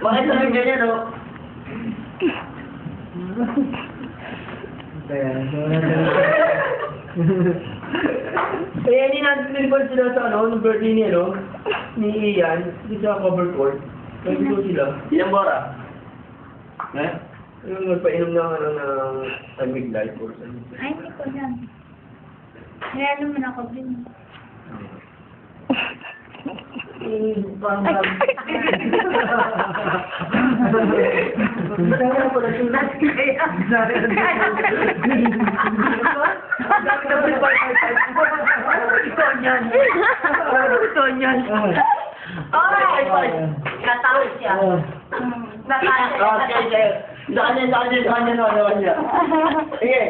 Bakit sabi ganyan, no? Kaya hindi natin nilipad sila sa ano, nung birthday niya, no? Ni Ian, hindi sa cover court. Nagpito sila. Ilang bora? Eh? Yung nagpainom ng ano ng Amig Life or something. Ay, hindi ko yan. Kaya naman ako din. Gusto niyan. Natawag siya. Natawag siya. Kanya. Sige.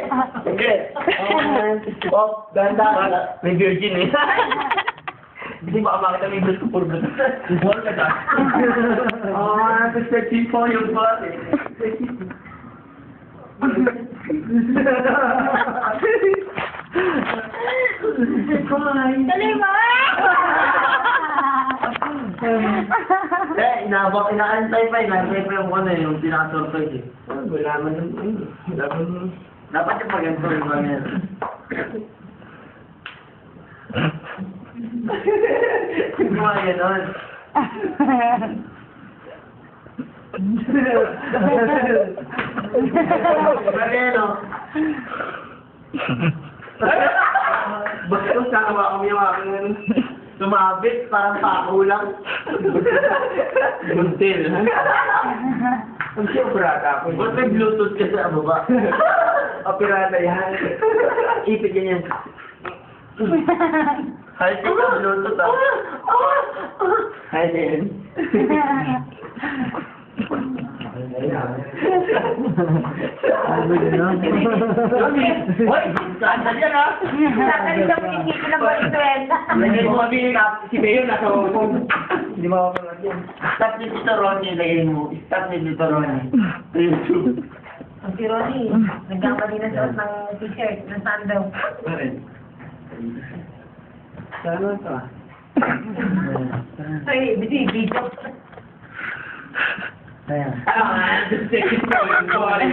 Sige. Oh, ganda. May virgin eh. Hindi baka makita may gusto for good. Wall ka dyan. Perspective po yung bot eh. Tuloy mo! Inaantay pa yung ano yung pinaka-surprise eh. Wala man yung Dapat yung pag-ganto yung mga yan. Yung mga ganon. Ano? Basta kung sakawa kami yung aking Sumabit, parang pako lang. buntil. Ang siyempre ako. Ba't may Bluetooth ka sa baba? Operada yan. Ipit ganyan. Halit ka Bluetooth ah. Halit. Hoy! Kanda dyan ah! Sakalit sa munisipyo ng Valenzuela. Lagay mo kami si Mayor nasa Hong Kong. Hindi makakangat yan. Stop ni Tito Ronnie, lagay mo. Stop ni Tito Ronnie. Sa YouTube. Ang si Ronnie, nagkamali na suot ng t-shirt, ng sandal. Sana ito ah. Ay, busy, video. Ayan. Second point. Sorry.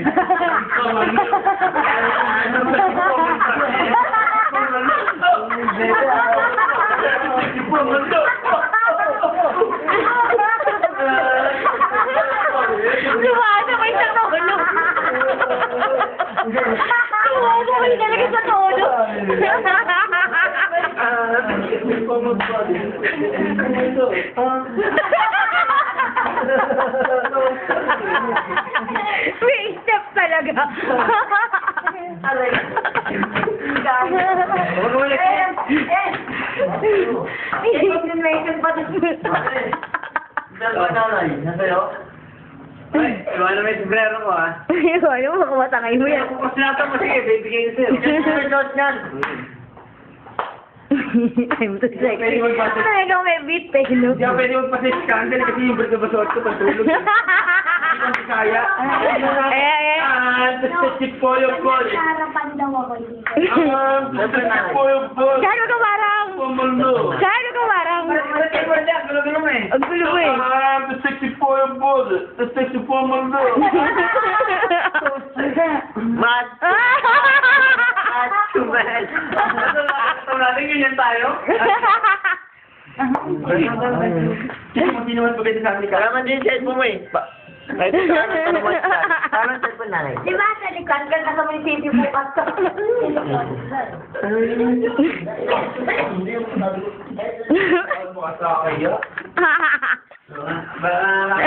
Sumasabay sa tono. Sumasabay talaga sa tono. May step talaga. Aray. Information pa din. Dalawa nanay. Nasa'yo? Ay, iwan na may sombrero ko ah. Ano mo, kumatangay mo yan. Kung sinata mo sige, bibigay ko sa'yo. Sunod niyan. I'm too sexy. Pwede magpasok. Ay, ikaw may beat eh, no? Hindi ako pwede magpasay si Candle kasi yung bird na basot ko pagtulog. Hindi ko kaya. Specific po yung ball. Harapan daw ako dito. Specific po yung ball. Kano ka warang? Pumundo. Kano ka warang? Gulo-gulo mo eh. Ang gulo mo eh. Specific po yung ball. Specific po mundo. Mat. Tumel. Ito natin ganyan tayo. Hindi naman pagkita sa amin ka. Kalaman din yung cellphone mo eh. Kahit saan mo yan. Saan ang cellphone nanay? Di ba, sa likod ka na sa munisipyo bukas ka? Hindi mo sabi ko. Bukas na kayo.